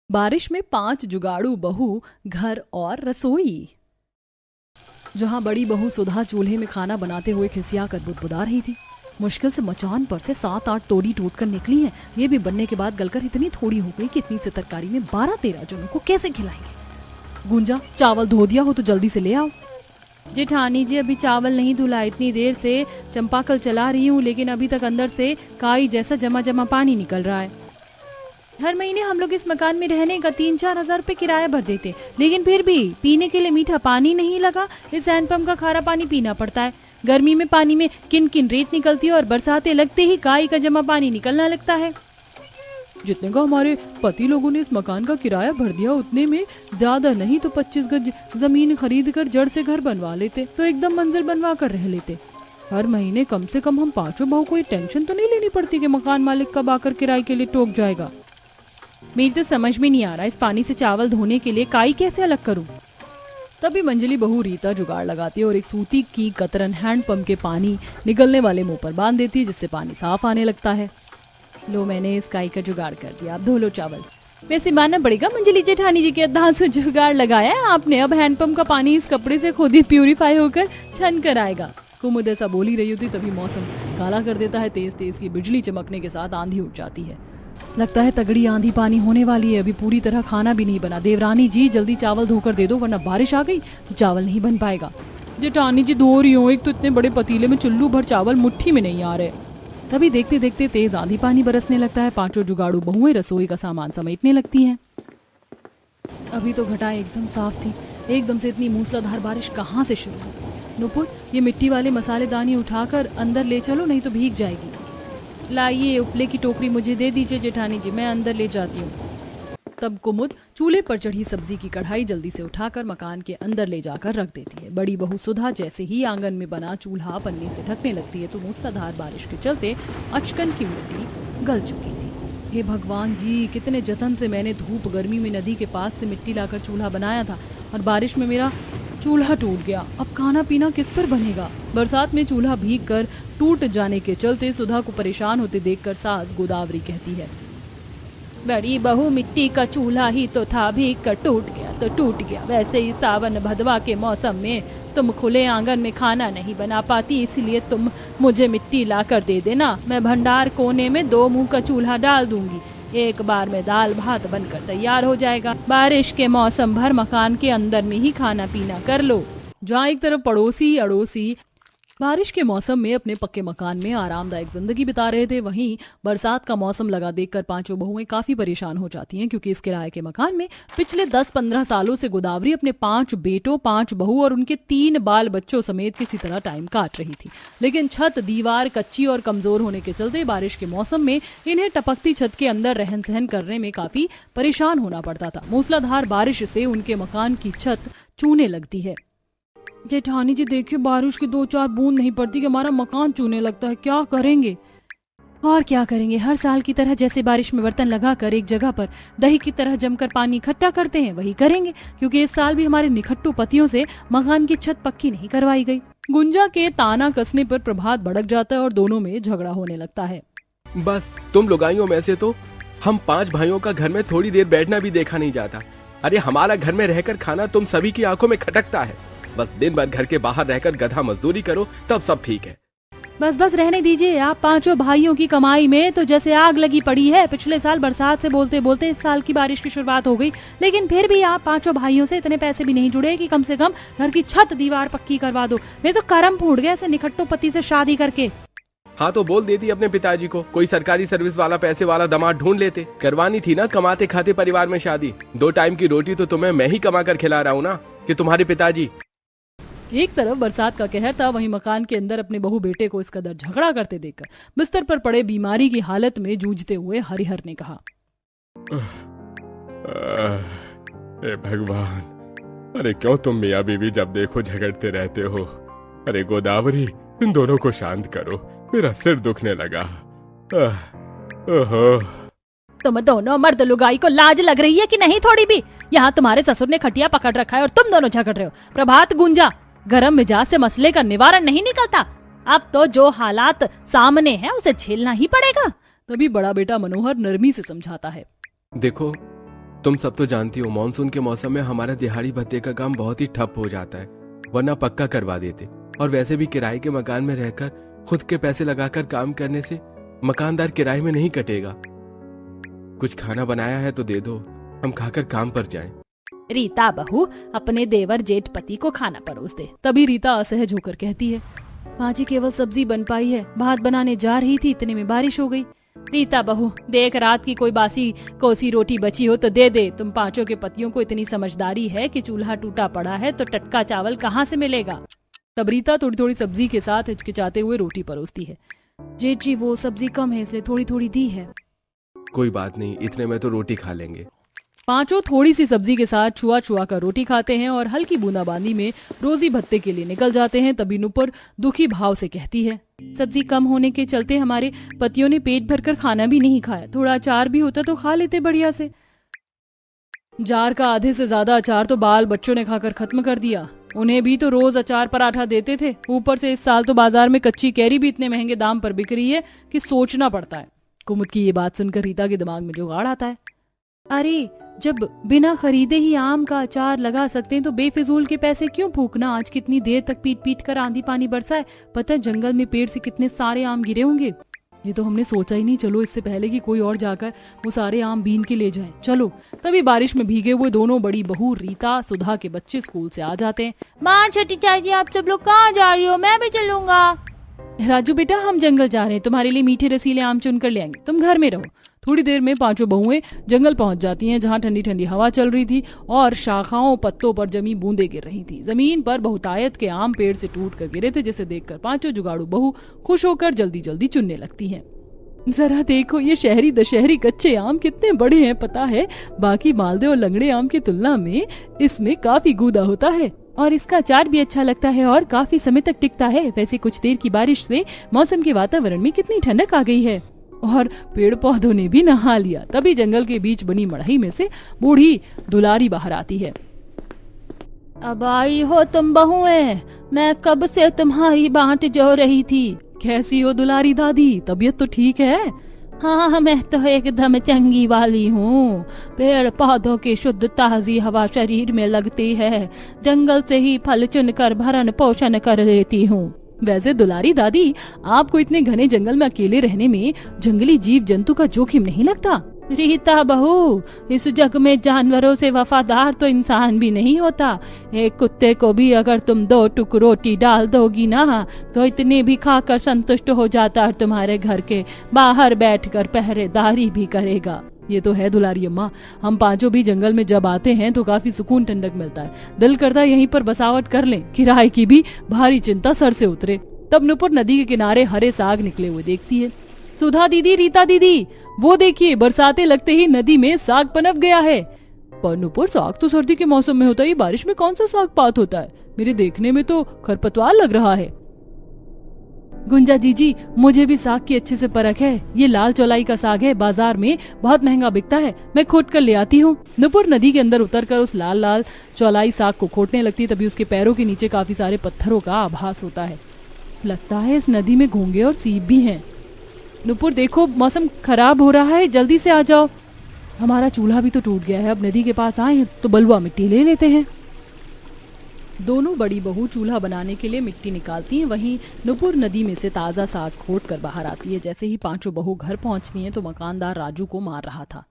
बारिश में 5 जुगाड़ू बहू, घर और रसोई। जहां बड़ी बहू सुधा चूल्हे में खाना बनाते हुए खिसिया कर बुदबुदा रही थी। मुश्किल से मचान पर से 7-8 तोड़ी टूटकर निकली हैं। ये भी बनने के बाद गलकर इतनी थोड़ी हो गई कि इतनी से तरकारी में 12-13 जनों को कैसे खिलाएंगे। गुंजा, चावल धो दिया हो तो जल्दी से ले आओ। जेठानी जी, अभी चावल नहीं धुला, इतनी देर से चंपाकल चला रही हूँ, लेकिन अभी तक अंदर से काई जैसा जमा जमा पानी निकल रहा है। हर महीने हम लोग इस मकान में रहने का 3-4 हजार रुपए किराया भर देते, लेकिन फिर भी पीने के लिए मीठा पानी नहीं लगा। इस हैंडपंप का खारा पानी पीना पड़ता है। गर्मी में पानी में किन किन रेत निकलती है और बरसाते लगते ही काई का जमा पानी निकलना लगता है। जितने का हमारे पति लोगों ने इस मकान का किराया भर दिया, उतने में ज्यादा नहीं तो 25 गज जमीन खरीद कर जड़ से घर बनवा लेते, तो एकदम मंजिल बनवा कर रह लेते। हर महीने कम से कम हम 5 बहू को ये टेंशन तो नहीं लेनी पड़ती कि मकान मालिक कब आकर किराए के लिए टोक जाएगा। मेरी तो समझ में नहीं आ रहा, इस पानी से चावल धोने के लिए काई कैसे अलग करूं। तभी मंजली बहू रीता जुगाड़ लगाती है और एक सूती की कतरन हैंडपंप के पानी निकलने वाले मुंह पर बांध देती है, जिससे पानी साफ आने लगता है। लो, मैंने इस काई का जुगाड़ कर दिया, अब धो लो चावल। वैसे मानना पड़ेगा मंजली जेठानी जी के अद्धांत से जुगाड़ लगाया है आपने। अब हैंडपंप का पानी इस कपड़े से खुद ही प्यूरिफाई होकर छन कर आएगा। कुमुद ऐसा बोल ही रही होती तभी मौसम काला कर देता है। तेज तेज की बिजली चमकने के साथ आंधी उठ जाती है। लगता है तगड़ी आंधी पानी होने वाली है। अभी पूरी तरह खाना भी नहीं बना। देवरानी जी, जल्दी चावल धोकर दे दो, वरना बारिश आ गई तो चावल नहीं बन पाएगा। जेठानी जी, धो रही हूँ, एक तो इतने बड़े पतीले में चुल्लू भर चावल मुट्ठी में नहीं आ रहे। तभी देखते देखते तेज आंधी पानी बरसने लगता है। 5 जुगाड़ू बहुएं रसोई का सामान समेटने लगती हैं। अभी तो घटाएं एकदम साफ थी, एकदम से इतनी मूसलाधार बारिश कहाँ से शुरू हो। नुपुर, ये मिट्टी वाले मसालेदानी उठाकर अंदर ले चलो, नहीं तो भीग जाएगी। लाइए, उपले की टोकरी मुझे दे दीजिए जेठानी जी, मैं अंदर ले जाती हूँ। तब कुमुद चूल्हे पर चढ़ी सब्जी की कढ़ाई जल्दी से उठाकर मकान के अंदर ले जाकर रख देती है। बड़ी बहू सुधा जैसे ही आंगन में बना चूल्हा पन्नी से ढकने लगती है तो मूसलाधार बारिश के चलते अचकन की मिट्टी गल चुकी थी। हे भगवान जी, कितने जतन से मैंने धूप गर्मी में नदी के पास से मिट्टी लाकर चूल्हा बनाया था और बारिश में मेरा चूल्हा टूट गया। अब खाना पीना किस पर बनेगा। बरसात में चूल्हा भीग कर टूट जाने के चलते सुधा को परेशान होते देखकर सास गोदावरी कहती है, बड़ी बहू, मिट्टी का चूल्हा ही तो था, भीग कर टूट गया तो टूट गया। वैसे ही सावन भदवा के मौसम में तुम खुले आंगन में खाना नहीं बना पाती, इसलिए तुम मुझे मिट्टी ला कर दे देना। मैं भंडार कोने में 2 मुंह का चूल्हा डाल दूंगी। एक बार में दाल भात बनकर तैयार हो जाएगा। बारिश के मौसम भर मकान के अंदर में ही खाना पीना कर लो। जहाँ एक तरफ पड़ोसी अड़ोसी बारिश के मौसम में अपने पक्के मकान में आरामदायक जिंदगी बिता रहे थे, वहीं बरसात का मौसम लगा देखकर 5 बहुएं काफी परेशान हो जाती हैं, क्योंकि इस किराए के मकान में पिछले 10-15 सालों से गोदावरी अपने 5 बेटों, 5 बहू और उनके 3 बाल बच्चों समेत किसी तरह टाइम काट रही थी। लेकिन छत दीवार कच्ची और कमजोर होने के चलते बारिश के मौसम में इन्हें टपकती छत के अंदर रहन सहन करने में काफी परेशान होना पड़ता था। मूसलाधार बारिश से उनके मकान की छत चूने लगती है। जेठानी जी, देखिए, बारिश की 2-4 बूंद नहीं पड़ती कि हमारा मकान चूने लगता है, क्या करेंगे। और क्या करेंगे, हर साल की तरह जैसे बारिश में बर्तन लगाकर एक जगह पर दही की तरह जमकर पानी इकट्ठा करते हैं, वही करेंगे, क्योंकि इस साल भी हमारे निखट्टू पतियों से मकान की छत पक्की नहीं करवाई गई। गुंजा के ताना कसने पर प्रभात भड़क जाता है और दोनों में झगड़ा होने लगता है। बस तुम लुगाइयों में से तो हम 5 भाइयों का घर में थोड़ी देर बैठना भी देखा नहीं जाता। अरे हमारा घर में रहकर खाना तुम सभी की आंखों में खटकता है। बस दिन भर घर के बाहर रहकर गधा मजदूरी करो, तब सब ठीक है। बस बस रहने दीजिए। आप 5 भाइयों की कमाई में तो जैसे आग लगी पड़ी है। पिछले साल बरसात से बोलते बोलते इस साल की बारिश की शुरुआत हो गई, लेकिन फिर भी आप 5 भाइयों से इतने पैसे भी नहीं जुड़े कि कम से कम घर की छत दीवार पक्की करवा दो। मैं तो करम फूट गया ऐसे निखट्टू पति से शादी करके। हाँ तो बोल देती अपने पिताजी को, कोई सरकारी सर्विस वाला पैसे वाला दामाद ढूंढ लेते। करवानी थी ना कमाते खाते परिवार में शादी। 2 टाइम की रोटी तो तुम्हें मैं ही कमा कर खिला रहा हूँ ना, कि तुम्हारे पिताजी। एक तरफ बरसात का कहर था, वहीं मकान के अंदर अपने बहू बेटे को इस कदर झगड़ा करते देखकर बिस्तर पर पड़े बीमारी की हालत में जूझते हुए हरिहर ने कहा, हे भगवान, अरे क्यों तुम मियाँ बीवी जब देखो झगड़ते रहते हो। अरे गोदावरी, इन दोनों को शांत करो, मेरा सिर दुखने लगा। ओहो, तुम दोनों मर्द लुगाई को लाज लग रही है कि नहीं थोड़ी भी। यहाँ तुम्हारे ससुर ने खटिया पकड़ रखा है और तुम दोनों झगड़ रहे हो। प्रभात, गुंजा, गरम मिजाज से मसले का निवारण नहीं निकलता। अब तो जो हालात सामने है उसे झेलना ही पड़ेगा। तभी बड़ा बेटा मनोहर नरमी से समझाता है, देखो तुम सब तो जानती हो मानसून के मौसम में हमारा दिहाड़ी भत्ते का काम बहुत ही ठप हो जाता है, वरना पक्का करवा देते। और वैसे भी किराए के मकान में रहकर खुद के पैसे लगाकर काम करने से मकानदार किराए में नहीं कटेगा। कुछ खाना बनाया है तो दे दो, हम खाकर काम पर जाएं। रीता बहू अपने देवर जेठ पति को खाना परोस दे। तभी रीता असहज होकर कहती है, माँ जी केवल सब्जी बन पाई है, भात बनाने जा रही थी, इतने में बारिश हो गई। रीता बहू देख, रात की कोई बासी कोसी रोटी बची हो तो दे दे। तुम पांचों के पतियों को इतनी समझदारी है कि चूल्हा टूटा पड़ा है तो टटका चावल कहाँ से मिलेगा। तब रीता थोड़ी थोड़ी सब्जी के साथ हिचकिचाते हुए रोटी परोसती है। जेठ जी वो सब्जी कम है इसलिए थोड़ी थोड़ी दी है। कोई बात नहीं, इतने में तो रोटी खा लेंगे। पांचों थोड़ी सी सब्जी के साथ छुआ छुआ कर रोटी खाते हैं और हल्की बूंदाबांदी में रोजी भत्ते के लिए निकल जाते हैं। तभी नुपुर दुखी भाव से कहती है, सब्जी कम होने के चलते हमारे पतियों ने पेट भरकर खाना भी नहीं खाया, थोड़ा अचार भी होता तो खा लेते बढ़िया से। जार का आधे से ज्यादा अचार तो बाल बच्चों ने खाकर खत्म कर दिया। उन्हें भी तो रोज अचार पराठा देते थे, ऊपर से इस साल तो बाजार में कच्ची कैरी भी इतने महंगे दाम पर बिक रही है कि सोचना पड़ता है। कुमुद की ये बात सुनकर रीता के दिमाग में जुगाड़ आता है। अरे जब बिना खरीदे ही आम का अचार लगा सकते हैं तो बेफिजूल के पैसे क्यों फूकना। आज कितनी देर तक पीट पीट कर आंधी पानी बरसा है, पता है जंगल में पेड़ से कितने सारे आम गिरे होंगे। ये तो हमने सोचा ही नहीं, चलो इससे पहले कि कोई और जाकर वो सारे आम बीन के ले जाए। चलो। तभी बारिश में भीगे हुए दोनों बड़ी बहू रीता सुधा के बच्चे स्कूल से आ जाते हैं। माँ छोटी चाची आप सब लोग कहाँ जा रही हो, मैं भी चलूंगा। राजू बेटा हम जंगल जा रहे हैं, तुम्हारे लिए मीठे रसीले आम चुन कर ले आएंगे, तुम घर में रहो। थोड़ी देर में पांचों बहुएं जंगल पहुंच जाती हैं, जहां ठंडी ठंडी हवा चल रही थी और शाखाओं पत्तों पर जमी बूंदें गिर रही थी। जमीन पर बहुतायत के आम पेड़ से टूट कर गिरे थे, जिसे देखकर पांचों जुगाड़ू बहू खुश होकर जल्दी जल्दी चुनने लगती हैं। जरा देखो ये शहरी दशहरी कच्चे आम कितने बड़े हैं, पता है बाकी मालदे और लंगड़े आम की तुलना में इसमें काफी गूदा होता है और इसका अचार भी अच्छा लगता है और काफी समय तक टिकता है। वैसे कुछ देर की बारिश से मौसम के वातावरण में कितनी ठंडक आ गई है और पेड़ पौधों ने भी नहा लिया। तभी जंगल के बीच बनी मड़ई में से बूढ़ी दुलारी बाहर आती है। अब आई हो तुम बहुएं, मैं कब से तुम्हारी बाट जो रही थी। कैसी हो दुलारी दादी, तबीयत तो ठीक है? हाँ मैं तो एकदम चंगी वाली हूँ। पेड़ पौधों की शुद्ध ताजी हवा शरीर में लगती है, जंगल से ही फल चुनकर भरण पोषण कर लेती हूँ। वैसे दुलारी दादी आपको इतने घने जंगल में अकेले रहने में जंगली जीव जंतु का जोखिम नहीं लगता? रीता बहू इस जग में जानवरों से वफादार तो इंसान भी नहीं होता। एक कुत्ते को भी अगर तुम 2 टुक रोटी डाल दोगी ना तो इतनी भी खाकर संतुष्ट हो जाता है, तुम्हारे घर के बाहर बैठकर पहरेदारी भी करेगा। ये तो है दुलारी अम्मा, हम पांचों भी जंगल में जब आते हैं तो काफी सुकून ठंडक मिलता है, दिल करता है यहीं पर बसावट कर लें, किराए की भी भारी चिंता सर से उतरे। तब नुपुर नदी के किनारे हरे साग निकले हुए देखती है। सुधा दीदी, रीता दीदी, वो देखिए बरसाते लगते ही नदी में साग पनप गया है। पर नुपुर साग तो सर्दी के मौसम में होता है, बारिश में कौन सा साग पात होता है? मेरे देखने में तो खरपतवार लग रहा है। गुंजा जीजी मुझे भी साग की अच्छे से परख है, ये लाल चौलाई का साग है, बाजार में बहुत महंगा बिकता है, मैं खोट कर ले आती हूँ। नुपुर नदी के अंदर उतरकर उस लाल लाल चौलाई साग को खोटने लगती है। तभी उसके पैरों के नीचे काफी सारे पत्थरों का आभास होता है। लगता है इस नदी में घोंगे और सीप भी हैं। नुपुर देखो मौसम खराब हो रहा है, जल्दी से आ जाओ। हमारा चूल्हा भी तो टूट गया है, अब नदी के पास आए तो बलुआ मिट्टी ले लेते हैं। दोनों बड़ी बहू चूल्हा बनाने के लिए मिट्टी निकालती हैं, वहीं नुपुर नदी में से ताजा साग खोट कर बाहर आती है। जैसे ही पांचों बहू घर पहुंचती हैं तो मकानदार राजू को मार रहा था।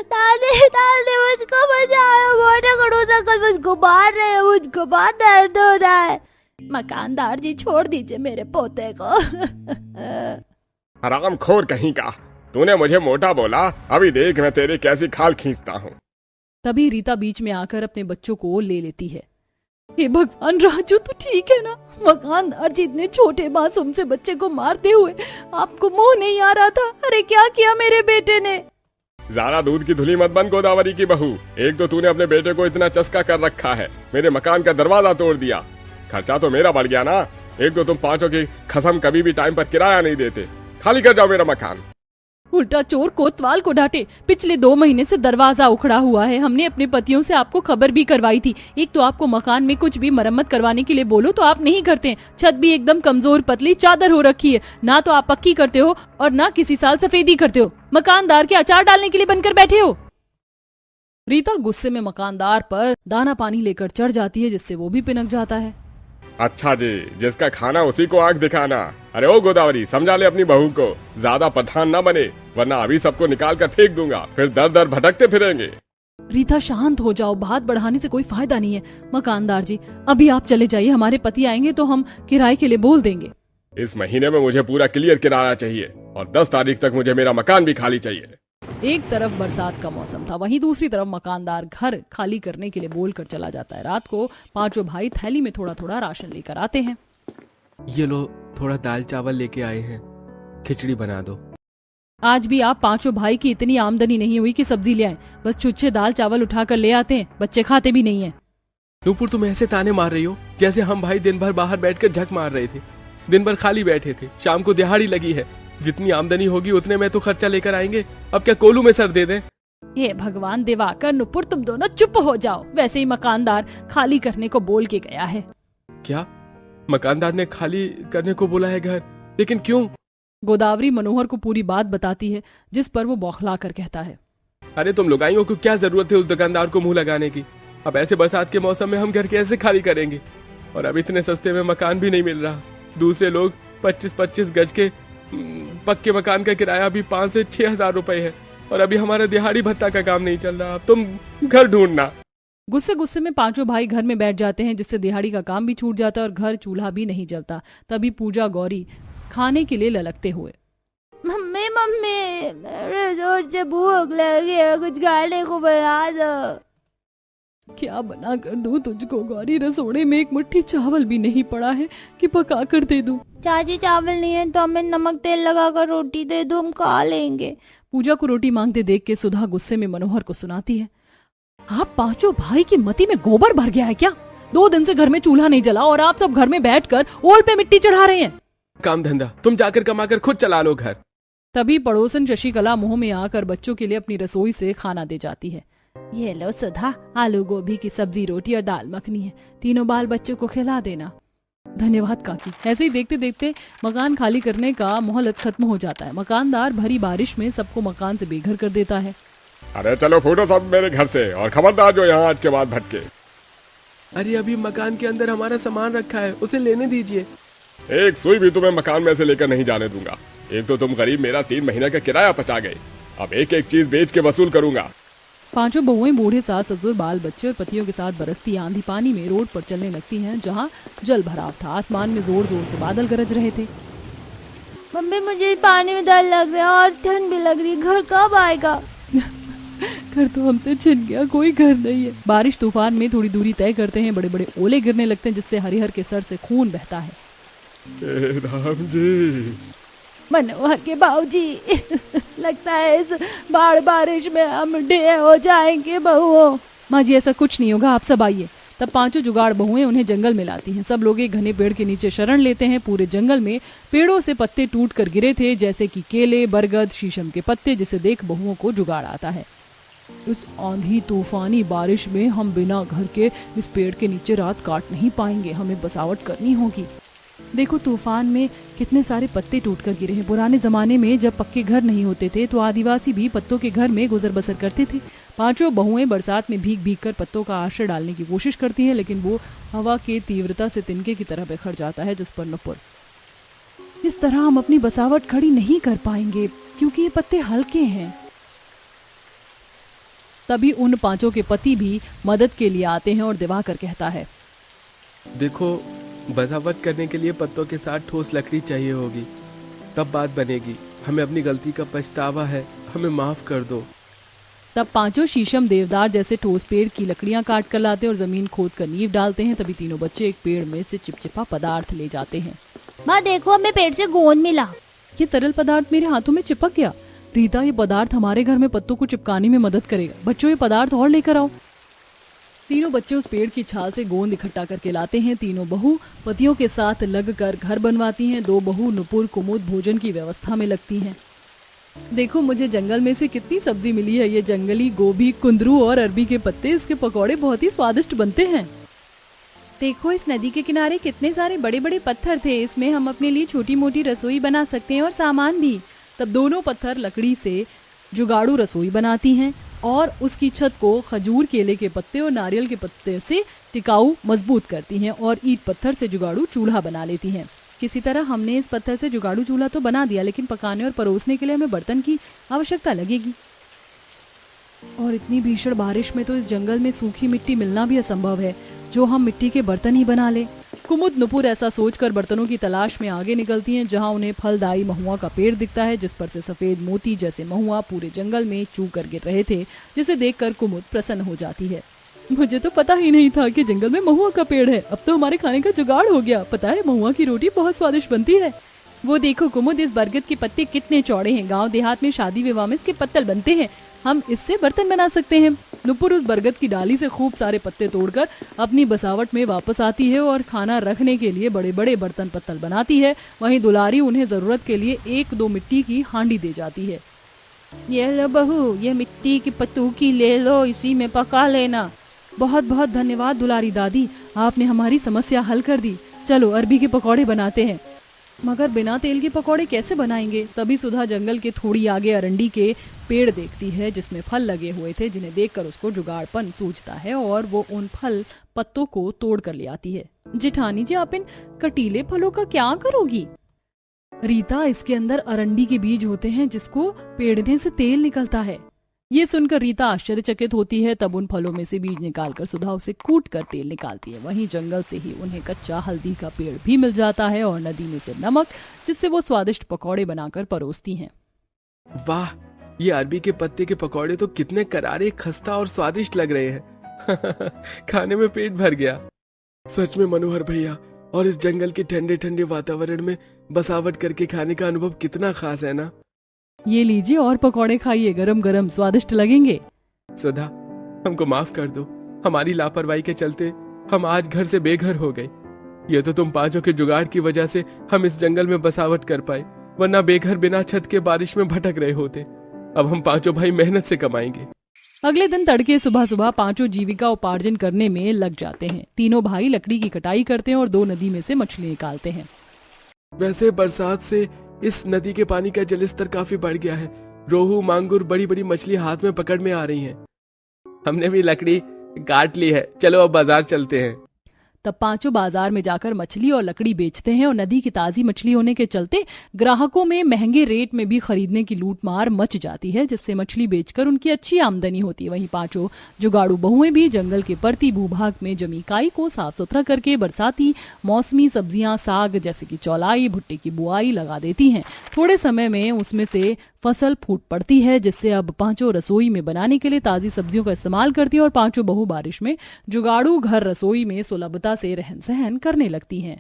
दादी मुझको बचाओ, मोटे खड़ूस अंकल मुझको मार रहे हैं, मुझको बहुत दर्द हो रहा है। मकानदार जी छोड़ दीजिए मेरे पोते को। हरामखोर कहीं का, तूने मुझे मोटा बोला, अभी देख मैं तेरे कैसी खाल खींचता हूँ। तभी रीता बीच में आकर अपने बच्चों को ले लेती है। हे भगवान, राजू तो ठीक है ना? मकानदार जी इतने छोटे मासूम से बच्चे को मारते हुए आपको मोह नहीं आ रहा था? अरे क्या किया मेरे बेटे ने? ज्यादा दूध की धुली मत बन गोदावरी की बहू, एक तो तूने अपने बेटे को इतना चस्का कर रखा है, मेरे मकान का दरवाजा तोड़ दिया, खर्चा तो मेरा बढ़ गया ना। एक तो तुम पांचों की कसम कभी भी टाइम पर किराया नहीं देते, खाली कर जाओ मेरा मकान। उल्टा चोर कोतवाल को डांटे। पिछले 2 महीने से दरवाजा उखड़ा हुआ है, हमने अपने पतियों से आपको खबर भी करवाई थी। एक तो आपको मकान में कुछ भी मरम्मत करवाने के लिए बोलो तो आप नहीं करते। छत भी एकदम कमजोर पतली चादर हो रखी है, ना तो आप पक्की करते हो और ना किसी साल सफेदी करते हो। मकानदार के अचार डालने के लिए बनकर बैठे हो। रीता गुस्से में मकानदार पर दाना पानी लेकर चढ़ जाती है, जिससे वो भी पिनक जाता है। अच्छा जी, जिसका खाना उसी को आंख दिखाना। अरे ओ गोदावरी, समझा ले अपनी बहू को, ज्यादा प्रधान ना बने, वरना अभी सबको निकाल कर फेंक दूंगा, फिर दर दर भटकते फिरेंगे। रीता शांत हो जाओ, बात बढ़ाने से कोई फायदा नहीं है। मकानदार जी, अभी आप चले जाइए, हमारे पति आएंगे तो हम किराए के लिए बोल देंगे। इस महीने में मुझे पूरा क्लियर किराया चाहिए और 10 तारीख तक मुझे मेरा मकान भी खाली चाहिए। एक तरफ बरसात का मौसम था, वहीं दूसरी तरफ मकानदार घर खाली करने के लिए बोलकर चला जाता है। रात को पांचों भाई थैली में थोड़ा थोड़ा राशन लेकर आते हैं। ये लो, थोड़ा दाल चावल लेके आए हैं, खिचड़ी बना दो। आज भी आप पांचों भाई की इतनी आमदनी नहीं हुई कि सब्जी ले आए, बस छुच्छे दाल चावल उठा कर ले आते हैं, बच्चे खाते भी नहीं है। नूपुर, तुम ऐसे ताने मार रही हो जैसे हम भाई दिन भर बाहर बैठकर झक मार रहे थे, दिन भर खाली बैठे थे, शाम को दिहाड़ी लगी है, जितनी आमदनी होगी उतने में तो खर्चा लेकर आएंगे, अब क्या कोलू में सर दे दें? हे भगवान, दिवाकर नुपुर, तुम दोनों चुप हो जाओ। वैसे ही मकानदार खाली करने को बोल के गया है। क्या मकानदार ने खाली करने को बोला है घर? लेकिन क्यों? गोदावरी मनोहर को पूरी बात बताती है, जिस पर वो बौखला कर कहता है, अरे तुम लुगाइयों को क्या जरूरत है उस दुकानदार को मुंह लगाने की? अब ऐसे बरसात के मौसम में हम घर कैसे खाली करेंगे? और अब इतने सस्ते में मकान भी नहीं मिल रहा। दूसरे लोग 25-25 गज के पक्के मकान का किराया भी 5 से 6 हजार रुपए है, और अभी हमारा दिहाड़ी भत्ता का काम नहीं चल रहा। अब तुम घर ढूंढना। गुस्से गुस्से में पांचों भाई घर में बैठ जाते हैं, जिससे दिहाड़ी का काम भी छूट जाता है और घर चूल्हा भी नहीं जलता। तभी पूजा गौरी खाने के लिए ललकते हुए, मम्मी मम्मी, मेरे जोर से भूख लगी है, कुछ खाने को बना दो। क्या बना कर दूं तुझको गौरी? रसोड़े में एक मुट्ठी चावल भी नहीं पड़ा है कि पका कर दे दूं। चाची, चावल नहीं है तो हमें नमक तेल लगाकर रोटी दे दो, हम खा लेंगे। पूजा को रोटी मांगते देख के सुधा गुस्से में मनोहर को सुनाती है, आप पांचों भाई की मती में गोबर भर गया है क्या? 2 दिन से घर में चूल्हा नहीं जला और आप सब घर में बैठकर ओल पे मिट्टी चढ़ा रहे हैं। काम धंधा तुम जाकर कमाकर खुद चला लो घर। तभी पड़ोसन शशिकला मुंह में आकर बच्चों के लिए अपनी रसोई से खाना दे जाती है। ये लो सुधा, आलू गोभी की सब्जी, रोटी और दाल मखनी है, तीनों बाल बच्चों को खिला देना। धन्यवाद काकी। ऐसे ही देखते देखते मकान खाली करने का मोहलत खत्म हो जाता है। मकानदार भरी बारिश में सबको मकान से बेघर कर देता है। अरे चलो फूटो सब मेरे घर से, और खबरदार जो यहाँ आज के बाद भटके। अरे अभी मकान के अंदर हमारा सामान रखा है, उसे लेने दीजिए। एक सुई भी तुम्हें मकान में से लेकर नहीं जाने दूंगा। एक तो तुम गरीब मेरा 3 महीने का किराया पचा गए, अब एक एक चीज बेच के वसूल करूंगा। पांचों बहुएं, बूढ़े, सास ससुर, बाल बच्चे और पतियों के साथ बरसती आंधी पानी में रोड पर चलने लगती हैं, जहां जल भराव था। आसमान में जोर जोर से बादल गरज रहे थे। मम्मी, मुझे पानी में डर लग रहा है और ठंड भी लग रही है, घर कब आएगा? घर तो हमसे छिन गया, कोई घर नहीं है। बारिश तूफान में थोड़ी दूरी तय करते हैं, बड़े बड़े ओले गिरने लगते हैं, जिससे हरिहर के सर से खून बहता है। राम जी, मनोहर के बाबूजी, लगता है इस बारिश में हम ढेर हो जाएंगे बहुओं। माँ जी, ऐसा कुछ नहीं होगा, आप सब आइए। तब पांचों जुगाड़ बहुएं उन्हें जंगल में लाती हैं। सब लोग एक घने पेड़ के नीचे शरण लेते हैं। पूरे जंगल में पेड़ों से पत्ते टूट कर गिरे थे, जैसे कि केले, बरगद, शीशम के पत्ते, जिसे देख बहुओं को जुगाड़ आता है। इस आंधी तूफानी बारिश में हम बिना घर के इस पेड़ के नीचे रात काट नहीं पाएंगे, हमें बसावट करनी होगी। देखो, तूफान में कितने सारे पत्ते टूटकर गिरे हैं। पुराने जमाने में जब पक्के घर नहीं होते थे तो आदिवासी भी पत्तों के घर में गुजर बसर करते थे। पांचों बहुएं बरसात में भीग भीग कर पत्तों का आश्रय डालने की कोशिश करती हैं, लेकिन वो हवा के तीव्रता से तिनके की तरह बिखर जाता है, जिस पर नुपुर, इस तरह हम अपनी बसावट खड़ी नहीं कर पाएंगे क्योंकि ये पत्ते हल्के हैं। तभी उन पांचों के पति भी मदद के लिए आते हैं और दिवाकर कहता है, देखो, बसावट करने के लिए पत्तों के साथ ठोस लकड़ी चाहिए होगी, तब बात बनेगी। हमें अपनी गलती का पछतावा है, हमें माफ कर दो। तब पांचों शीशम, देवदार जैसे ठोस पेड़ की लकड़ियां काट कर लाते और जमीन खोद कर नींव डालते हैं। तभी तीनों बच्चे एक पेड़ में से चिपचिपा पदार्थ ले जाते हैं। माँ देखो, हमें पेड़ से गोंद मिला। ये तरल पदार्थ मेरे हाथों में चिपक गया। रीता, ये पदार्थ हमारे घर में पत्तों को चिपकाने में मदद करेगा। बच्चों, ये पदार्थ और लेकर आओ। तीनों बच्चे उस पेड़ की छाल से गोंद इकट्ठा करके लाते हैं। तीनों बहू पतियों के साथ लगकर घर बनवाती हैं। 2 बहू नुपुर, कुमुद भोजन की व्यवस्था में लगती हैं। देखो, मुझे जंगल में से कितनी सब्जी मिली है। ये जंगली गोभी, कुंदरू और अरबी के पत्ते, इसके पकौड़े बहुत ही स्वादिष्ट बनते हैं। देखो, इस नदी के किनारे कितने सारे बड़े बड़े पत्थर थे, इसमें हम अपने लिए छोटी मोटी रसोई बना सकते हैं और सामान भी। तब दोनों पत्थर लकड़ी से जुगाड़ू रसोई बनाती हैं। और उसकी छत को खजूर, केले के पत्ते और नारियल के पत्ते से टिकाऊ मजबूत करती हैं और ईंट पत्थर से जुगाड़ू चूल्हा बना लेती हैं। किसी तरह हमने इस पत्थर से जुगाड़ू चूल्हा तो बना दिया, लेकिन पकाने और परोसने के लिए हमें बर्तन की आवश्यकता लगेगी। और इतनी भीषण बारिश में तो इस जंगल में सूखी मिट्टी मिलना भी असंभव है, जो हम मिट्टी के बर्तन ही बना ले। कुमुद नुपुर ऐसा सोचकर बर्तनों की तलाश में आगे निकलती हैं, जहां उन्हें फलदायी महुआ का पेड़ दिखता है, जिस पर से सफेद मोती जैसे महुआ पूरे जंगल में चू कर गिर रहे थे, जिसे देखकर कुमुद प्रसन्न हो जाती है। मुझे तो पता ही नहीं था कि जंगल में महुआ का पेड़ है। अब तो हमारे खाने का जुगाड़ हो गया। पता है, महुआ की रोटी बहुत स्वादिष्ट बनती है। वो देखो कुमुद, इस बरगद के पत्ते कितने चौड़े हैं। गांव देहात में शादी विवाह में इसके पत्तल बनते हैं। हम इससे बर्तन बना सकते हैं। नुपुर उस बरगद की डाली से खूब सारे पत्ते तोड़कर अपनी बसावट में वापस आती है और खाना रखने के लिए बड़े बड़े बर्तन पत्तल बनाती है। वहीं दुलारी उन्हें जरूरत के लिए 1-2 मिट्टी की हांडी दे जाती है। ये लो बहू, ये मिट्टी की पतूकी ले लो, इसी में पका लेना। बहुत बहुत धन्यवाद दुलारी दादी, आपने हमारी समस्या हल कर दी। चलो अरबी के पकौड़े बनाते हैं। मगर बिना तेल के पकौड़े कैसे बनाएंगे? तभी सुधा जंगल के थोड़ी आगे अरंडी के पेड़ देखती है, जिसमें फल लगे हुए थे, जिन्हें देखकर उसको जुगाड़पन सूझता है और वो उन फल पत्तों को तोड़ कर ले आती है। जेठानी जी, आप इन कटीले फलों का क्या करोगी? रीता, इसके अंदर अरंडी के बीज होते हैं, जिसको पेड़ने से तेल निकलता है। ये सुनकर रीता आश्चर्यचकित होती है। तब उन फलों में से बीज निकालकर सुधा उसे कूट कर तेल निकालती है। वहीं जंगल से ही उन्हें कच्चा हल्दी का पेड़ भी मिल जाता है और नदी में से नमक, जिससे वो स्वादिष्ट पकौड़े बनाकर परोसती हैं। वाह, ये अरबी के पत्ते के पकौड़े तो कितने करारे, खस्ता और स्वादिष्ट लग रहे हैं। खाने में पेट भर गया। सच में मनोहर भैया, और इस जंगल के ठंडे ठंडे वातावरण में बसावट करके खाने का अनुभव कितना खास है ना। ये लीजिए और पकौड़े खाइए, गरम गरम स्वादिष्ट लगेंगे। सुधा, हमको माफ कर दो। हमारी लापरवाही के चलते हम आज घर से बेघर हो गए। ये तो तुम पांचों के जुगाड़ की वजह से हम इस जंगल में बसावट कर पाए, वरना बेघर बिना छत के बारिश में भटक रहे होते। अब हम पांचों भाई मेहनत से कमाएंगे। अगले दिन तड़के सुबह सुबह पांचों जीविका उपार्जन करने में लग जाते हैं। तीनों भाई लकड़ी की कटाई करते हैं और 2 नदी में से मछली निकालते हैं। वैसे बरसात से इस नदी के पानी का जलस्तर काफी बढ़ गया है। रोहू, मांगुर, बड़ी बड़ी मछली हाथ में पकड़ में आ रही हैं। हमने भी लकड़ी काट ली है, चलो अब बाजार चलते हैं। तब पांचों बाजार में जाकर मछली और लकड़ी बेचते हैं और नदी की ताजी मछली होने के चलते ग्राहकों में महंगे रेट में भी खरीदने की लूटमार मच जाती है, जिससे मछली बेचकर उनकी अच्छी आमदनी होती है। वहीं पांचों जुगाड़ू बहुएं भी जंगल के परती भूभाग में जमी काई को साफ सुथरा करके बरसाती मौसमी सब्जियां, साग जैसे कि चौलाई, भुट्टे की बुआई लगा देती हैं। थोड़े समय में उसमें से फसल फूट पड़ती है, जिससे अब पांचों रसोई में बनाने के लिए ताजी सब्जियों का इस्तेमाल करती हैं और पांचों बहू बारिश में जुगाड़ू घर रसोई में सुलभता से रहन सहन करने लगती हैं।